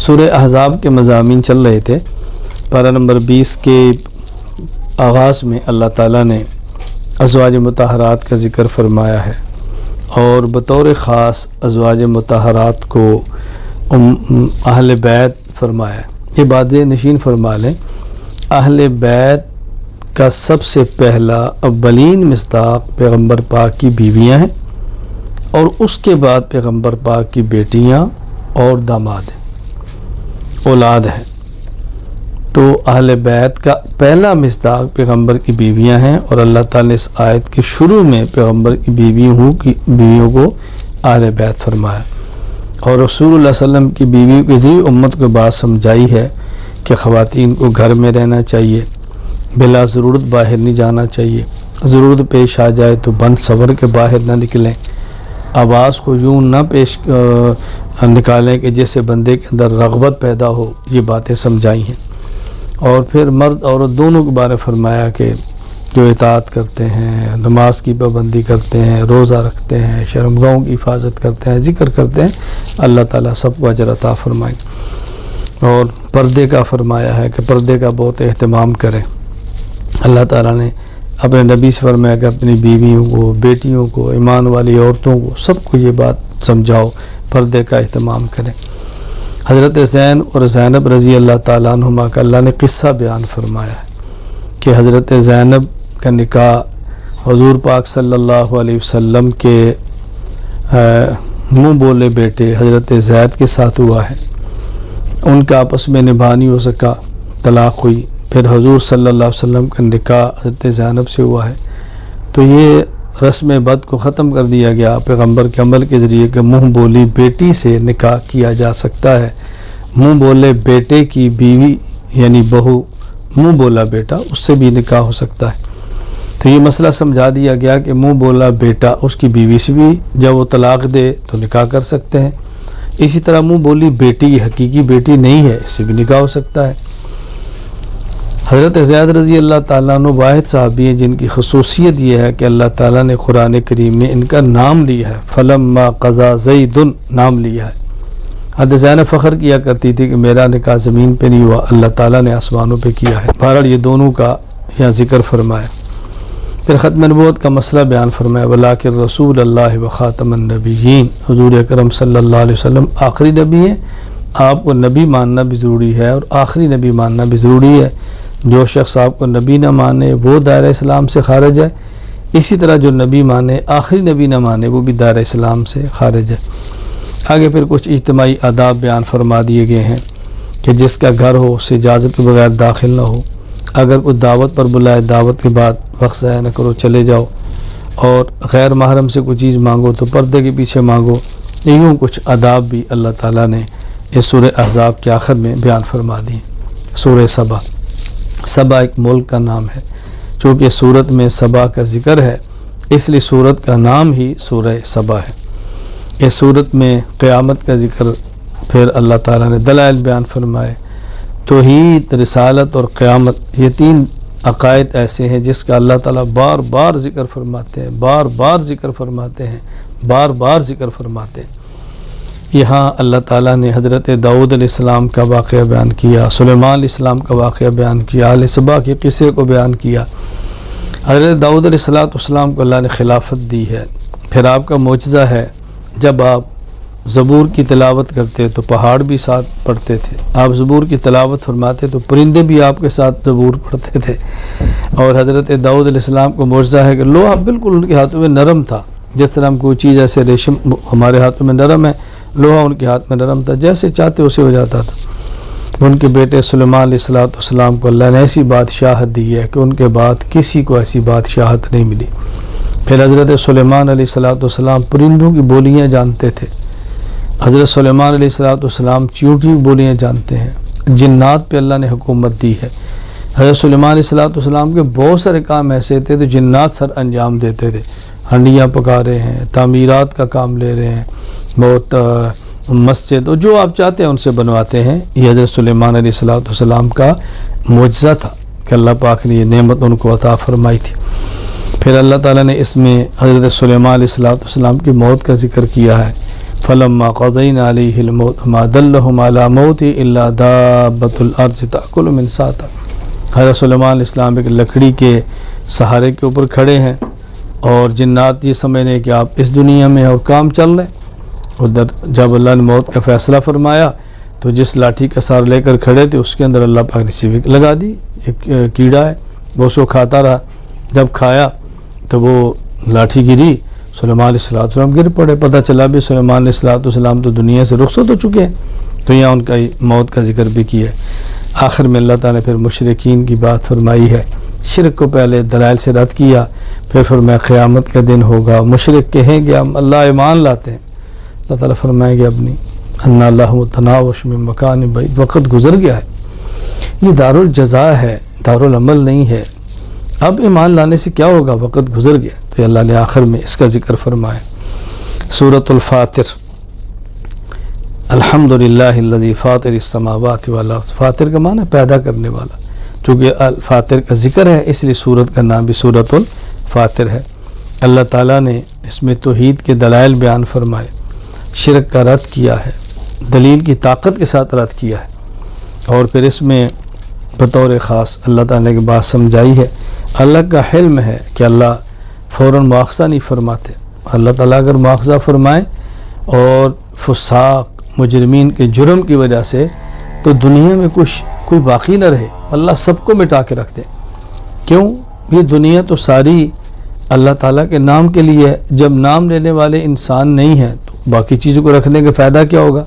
سورہ احزاب کے مضامین چل رہے تھے۔ پارہ نمبر 20 کے آغاز میں اللہ تعالیٰ نے ازواج مطہرات کا ذکر فرمایا ہے، اور بطور خاص ازواج مطہرات کو اہل بیت فرمایا ہے۔ یہ بات نشین فرما لیں، اہل بیت کا سب سے پہلا اولین مصداق پیغمبر پاک کی بیویاں ہیں، اور اس کے بعد پیغمبر پاک کی بیٹیاں اور داماد ہیں، اولاد ہیں۔ تو اہل بیت کا پہلا مصداق پیغمبر کی بیویاں ہیں، اور اللہ تعالیٰ نے اس آیت کے شروع میں پیغمبر کی بیویوں کو اہل بیت فرمایا، اور رسول اللہ صلی اللہ علیہ وسلم کی بیویوں کی ذی امت کو بات سمجھائی ہے کہ خواتین کو گھر میں رہنا چاہیے، بلا ضرورت باہر نہیں جانا چاہیے، ضرورت پیش آ جائے تو بند صبر کے باہر نہ نکلیں، آواز کو یوں نہ نکالیں کہ جس سے بندے کے اندر رغبت پیدا ہو، یہ باتیں سمجھائی ہیں۔ اور پھر مرد عورت دونوں کے بارے فرمایا کہ جو اطاعت کرتے ہیں، نماز کی پابندی کرتے ہیں، روزہ رکھتے ہیں، شرمگاہوں کی حفاظت کرتے ہیں، ذکر کرتے ہیں، اللہ تعالیٰ سب کو اجر عطا فرمائیں۔ اور پردے کا فرمایا ہے کہ پردے کا بہت اہتمام کریں۔ اللہ تعالیٰ نے اپنے نبی سے فرمایا کہ اپنی بیویوں کو، بیٹیوں کو، ایمان والی عورتوں کو، سب کو یہ بات سمجھاؤ، پردے کا اہتمام کریں۔ حضرت زین اور زینب رضی اللہ تعالیٰ عنہما کا اللہ نے قصہ بیان فرمایا ہے کہ حضرت زینب کا نکاح حضور پاک صلی اللہ علیہ وسلم کے منہ بولے بیٹے حضرت زید کے ساتھ ہوا ہے۔ ان کا آپس میں نباہ نہیں ہو سکا، طلاق ہوئی، پھر حضور صلی اللہ علیہ وسلم کا نکاح حضرت زینب سے ہوا ہے۔ تو یہ رسم بد کو ختم کر دیا گیا پیغمبر کے عمل کے ذریعے کہ منہ بولی بیٹی سے نکاح کیا جا سکتا ہے۔ منہ بولے بیٹے کی بیوی یعنی بہو، منہ بولا بیٹا، اس سے بھی نکاح ہو سکتا ہے۔ تو یہ مسئلہ سمجھا دیا گیا کہ منہ بولا بیٹا اس کی بیوی سے بھی جب وہ طلاق دے تو نکاح کر سکتے ہیں، اسی طرح منہ بولی بیٹی حقیقی بیٹی نہیں ہے، اس سے بھی نکاح ہو سکتا ہے۔ حضرت زید رضی اللہ تعالیٰ عنہ واحد صحابی ہیں جن کی خصوصیت یہ ہے کہ اللہ تعالیٰ نے قرآن کریم میں ان کا نام لیا ہے، فلما قضا زید نام لیا ہے۔ حضرت زینب فخر کیا کرتی تھی کہ میرا نکاح زمین پہ نہیں ہوا، اللہ تعالیٰ نے آسمانوں پہ کیا ہے۔ بہرحال یہ دونوں کا یہاں ذکر فرمایا۔ پھر ختم نبوت کا مسئلہ بیان فرمایا، ولیکن رسول اللہ و خاتم النبیین، حضور اکرم صلی اللہ علیہ وسلم آخری نبی ہیں، آپ کو نبی ماننا بھی ضروری ہے اور آخری نبی ماننا بھی ضروری ہے۔ جو شخص آپ کو نبی نہ مانے وہ دائرہ اسلام سے خارج ہے، اسی طرح جو نبی مانے آخری نبی نہ مانے وہ بھی دائرہ اسلام سے خارج ہے۔ آگے پھر کچھ اجتماعی آداب بیان فرما دیے گئے ہیں کہ جس کا گھر ہو اسے اجازت کے بغیر داخل نہ ہو، اگر کوئی دعوت پر بلائے دعوت کے بعد وقت ضائع نہ کرو، چلے جاؤ، اور غیر محرم سے کوئی چیز مانگو تو پردے کے پیچھے مانگو۔ یوں کچھ آداب بھی اللہ تعالیٰ نے اس سورہ احزاب کے آخر میں بیان فرما دی۔ سورہ سبا، سبا ایک ملک کا نام ہے، چونکہ سورت میں سبا کا ذکر ہے اس لیے سورت کا نام ہی سورہ سبا ہے۔ اس سورت میں قیامت کا ذکر، پھر اللہ تعالیٰ نے دلائل بیان فرمائے، توحید، رسالت اور قیامت، یہ تین عقائد ایسے ہیں جس کا اللہ تعالیٰ بار بار ذکر فرماتے ہیں، بار بار ذکر فرماتے ہیں، بار بار ذکر فرماتے ہیں۔ یہاں اللہ تعالیٰ نے حضرت داؤد علیہ السلام کا واقعہ بیان کیا، سلیمان علیہ السلام کا واقعہ بیان کیا، اہل سبا کے قصے کو بیان کیا۔ حضرت داؤد علیہ السلام کو اللہ نے خلافت دی ہے۔ پھر آپ کا معجزہ ہے، جب آپ زبور کی تلاوت کرتے تو پہاڑ بھی ساتھ پڑھتے تھے، آپ زبور کی تلاوت فرماتے تو پرندے بھی آپ کے ساتھ زبور پڑھتے تھے۔ اور حضرت داؤد علیہ السلام کو معجزہ ہے کہ لوہا بالکل ان کے ہاتھوں میں نرم تھا، جس طرح ہم کوئی چیز ایسے ریشم ہمارے ہاتھوں میں نرم ہے، لوہا ان کے ہاتھ میں نرم تھا، جیسے چاہتے اسے ہو جاتا تھا۔ ان کے بیٹے سلیمان علیہ السلام کو اللہ نے ایسی بادشاہت دی ہے کہ ان کے بعد کسی کو ایسی بادشاہت نہیں ملی۔ پھر حضرت سلیمان علیہ السلام پرندوں کی بولیاں جانتے تھے، حضرت سلیمان علیہ السلام چیونٹی کی بولیاں جانتے ہیں۔ جنات پہ اللہ نے حکومت دی ہے۔ حضرت سلیمان علیہ السلام کے بہت سارے کام ایسے تھے تو جنات سر انجام دیتے تھے، ہنڈیاں پکا رہے ہیں، تعمیرات کا کام لے رہے ہیں، بہت مسجد اور جو آپ چاہتے ہیں ان سے بنواتے ہیں۔ یہ حضرت سلیمان علیہ السلام کا معجزہ تھا کہ اللہ پاک نے یہ نعمت ان کو عطا فرمائی تھی۔ پھر اللہ تعالیٰ نے اس میں حضرت سلیمان علیہ السلام کی موت کا ذکر کیا ہے، فلما قضینا علیہ الموت ما دلہم علی موت الا دابۃ الارض تأکل من ساعتہ۔ حضرت سلیمان علیہ السلام ایک لکڑی کے سہارے کے اوپر کھڑے ہیں اور جنات یہ سمجھ رہے ہیں کہ آپ اس دنیا میں اور کام چل رہے ہیں۔ ادھر جب اللہ نے موت کا فیصلہ فرمایا تو جس لاٹھی کا سہارا لے کر کھڑے تھے اس کے اندر اللہ پاک نے سیوک لگا دی، ایک کیڑا ہے، وہ اس کو کھاتا رہا۔ جب کھایا تو وہ لاٹھی گری، سلیمان علیہ السلام گر پڑے۔ پتہ چلا بھی سلیمان علیہ السلام تو دنیا سے رخصت ہو چکے ہیں، تو یہاں ان کا موت کا ذکر بھی کیا ہے۔ آخر میں اللہ تعالیٰ نے پھر مشرکین کی بات فرمائی ہے، شرک کو پہلے دلائل سے رد کیا، پھر فرمایا قیامت کا دن ہوگا، مشرک کہیں گے ہم اللہ ایمان لاتے ہیں، اللہ تعالیٰ فرمائیں گے اپنی ان اللہ متناوش من مکان بعید، وقت گزر گیا ہے، یہ دارالجزا ہے، دارالعمل نہیں ہے، اب ایمان لانے سے کیا ہوگا، وقت گزر گیا۔ تو اللہ نے آخر میں اس کا ذکر فرمایا۔ سورۃ الفاطر، الحمدللہ الذی فاطر السماوات والارض، فاطر کا معنی پیدا کرنے والا، چونکہ الفاطر کا ذکر ہے اس لیے سورت کا نام بھی سورۃ الفاطر ہے۔ اللہ تعالیٰ نے اس میں توحید کے دلائل بیان فرمائے، شرک کا رد کیا ہے، دلیل کی طاقت کے ساتھ رد کیا ہے، اور پھر اس میں بطور خاص اللہ تعالیٰ نے ایک بات سمجھائی ہے، اللہ کا حلم ہے کہ اللہ فوراً مواخذہ نہیں فرماتے۔ اللہ تعالیٰ اگر مواخذہ فرمائے اور فساق مجرمین کے جرم کی وجہ سے تو دنیا میں کوئی باقی نہ رہے، اللہ سب کو مٹا کے رکھ دے۔ کیوں؟ یہ دنیا تو ساری اللہ تعالیٰ کے نام کے لیے ہے، جب نام لینے والے انسان نہیں ہیں تو باقی چیزوں کو رکھنے کا فائدہ کیا ہوگا؟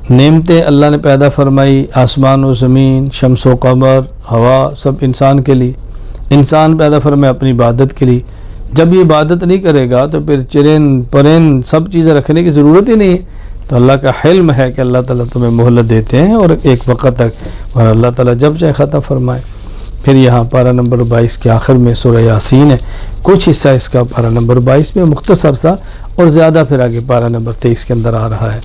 نعمتیں اللہ نے پیدا فرمائی، آسمان و زمین، شمس و قمر، ہوا، سب انسان کے لیے، انسان پیدا فرمائے اپنی عبادت کے لیے۔ جب یہ عبادت نہیں کرے گا تو پھر چرند پرند سب چیزیں رکھنے کی ضرورت ہی نہیں ہے۔ تو اللہ کا حلم ہے کہ اللہ تعالیٰ تمہیں مہلت دیتے ہیں اور ایک وقت تک، اور اللہ تعالیٰ جب چاہے ختم فرمائے۔ پھر یہاں پارہ نمبر 22 کے آخر میں سورہ یاسین ہے، کچھ حصہ اس کا پارہ نمبر 22 میں مختصر سا، اور زیادہ پھر آگے پارہ نمبر 23 کے اندر آ رہا ہے۔